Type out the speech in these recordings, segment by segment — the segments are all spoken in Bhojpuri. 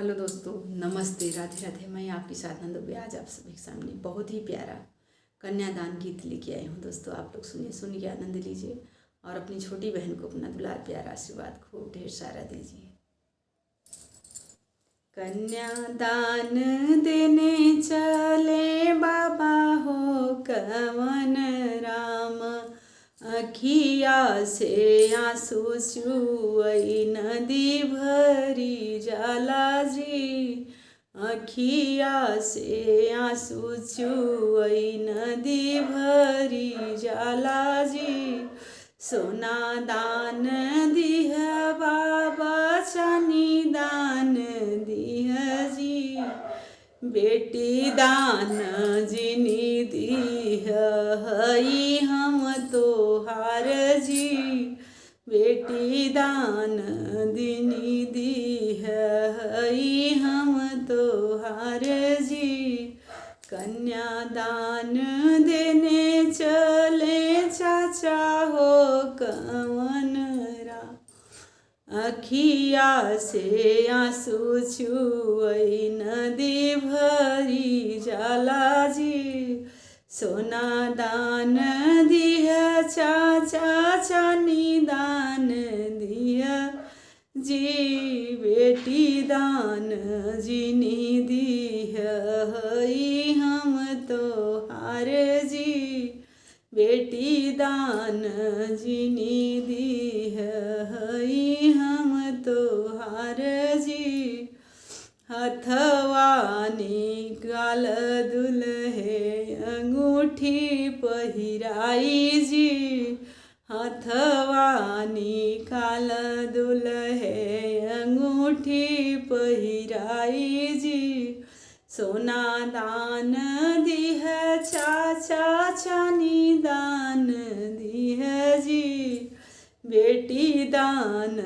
हेलो दोस्तों, नमस्ते, राधे राधे। मैं आपकी साधना दुबे आज आप सभी के सामने बहुत ही प्यारा कन्यादान गीत लेके आई हूँ। दोस्तों, आप लोग सुन के आनंद लीजिए और अपनी छोटी बहन को अपना दुलार प्यारा आशीर्वाद खूब ढेर सारा दीजिए। कन्यादान देने चले बाबा हो कवन राम, अखिया से आंसू चुअई नदी भरी जाला जी। अखिया से आंसू चुअई नदी भरी जाला जी। सोना दान दिह बाबा, चानी दान दिह जी। बेटी दान जिनी दीह हई हम तोहार जी। बेटी दान दिनी दीह हई हम तोहार जी। कन्यादान देने चले चाचा हो कवन राम, अखिया से आंसू छुअई नदी भरी जाला जी। सोना दान दिया चाचा, चानी दान दिया जी। बेटी दान जिनी दीह हई हम तोहार जी। बेटी दान जिनी दीह हई हम तोहार जी। हथवा निकाल दुल्हे अंगूठी पहिराई जी। हथवा निकाल दुल्हे अंगूठी पहिराई जी। सोना दान दिह चाचा, चानी दान दिह जी। बेटी दान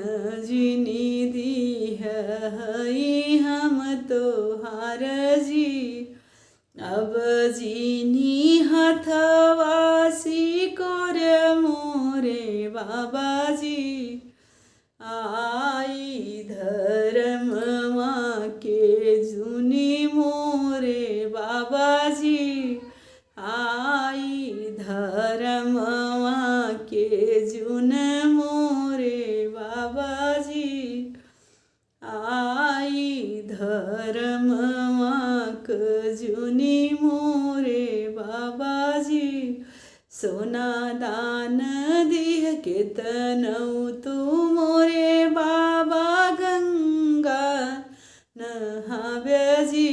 जिनी दीह हई हम तोहार जी। अब जिनी हथवा सिकोर मोरे बाबा जी। आई धर्मवा के जुनी मोरे बाबा जी। आई धर्मवा के जुन मोरे बाबा जी। आई धर्मवा के जुनी मोरे बाबा जी। सोना दान दिह केतनऊ तू मोरे बाबा गंगा नहाव्य जी।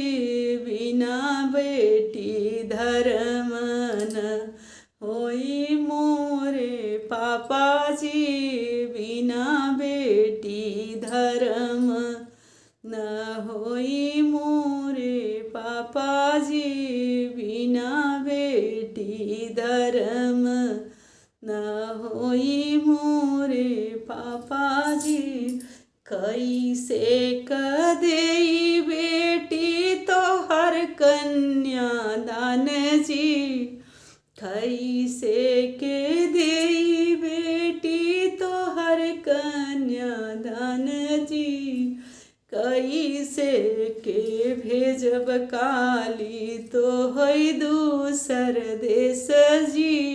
बिना बेटी धर्म न होई मोरे पापा जी। बिना बेटी धर्म न होई मोरे पापा जी। बिना बेटी धर्म न होई मोरे पापा जी। कैसे कदेई बेटी तोहर कन्यादान जी। कैसे के देई बेटी तोहर कन्यादान जी। कैसे के भेजब काली तो हई दूसर देश जी।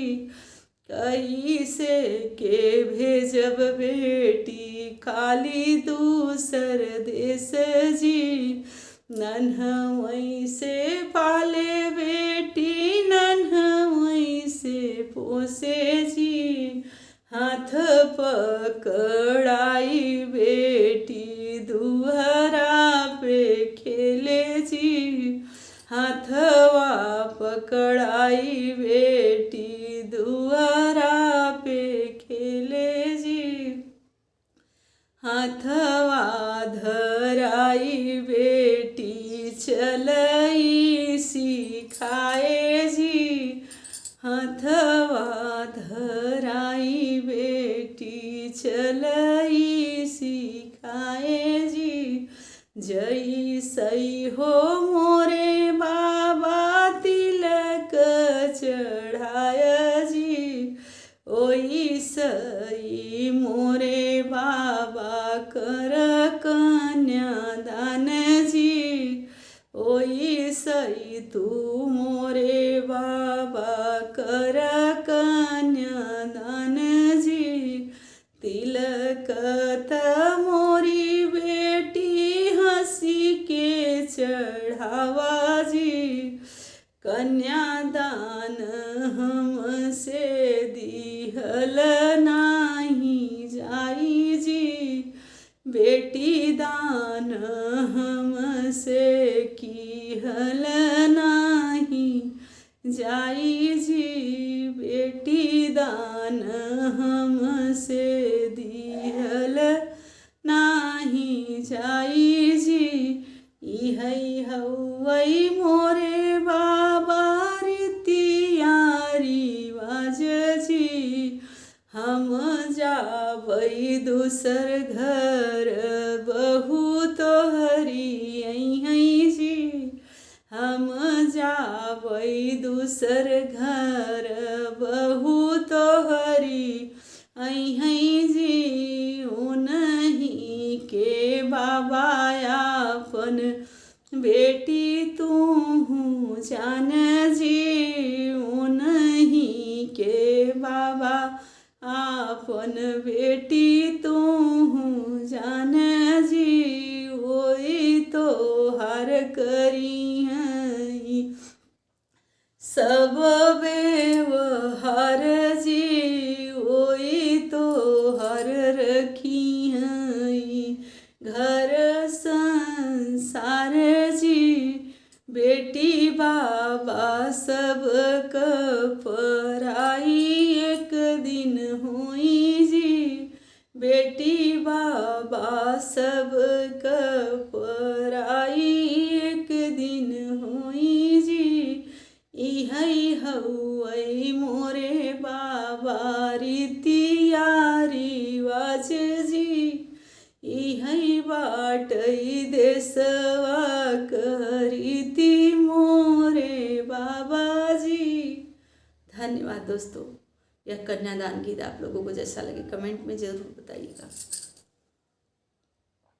कैसे के भेजब बेटी काली दूसर देश जी। नन्हवई से पाले बेटी, नन्हवई से पोसे जी। हाथ पकड़ाई बेटी दुहरा पे खेले जी। हाथवा पकड़ाई बेटी दुहरा पे खेले जी। हाथवा धराई बेटी चलई सिखाए जी। हाथवा धराई बेटी चलई सिखाए जी। जैसई हो मोरे बाबा तिलक चढ़ाय जी। ओइसई मोरे बाबा कर कन्यादान कन्यादान हमसे दिहल नाही जाई जी, बेटी दान हमसे किहल नाही जाई जी, बेटी दान हमसे दिहल नाही जाई जी। इहै हवै मोरे बाबा रीतिया रिवाज जी, हम जाबै दूसर घर बहू तोहरी अइहै जी, हम जाबै दूसर घर बहू तोहरी अइहै जी। उन्हीं के बाबा आपन बेटी तू जान जी, उन्हीं के बाबा आपन बेटी तू जान जी, वही तो हर करी हैं सब व्यवहार जी, वही तो हर रखी हैं घर संसार जी, बेटी बाबा सब पराई एक दिन हुई जी, बेटी बाबा सब पराई एक दिन हुई जी। इहै हवै मोरे बाबा रीतिया रिवाज जी, इहै बाटै देशवा रीति मोरे बाबा जी। धन्यवाद दोस्तों। यह कन्यादान गीत आप लोगों को जैसा लगे कमेंट में ज़रूर बताइएगा।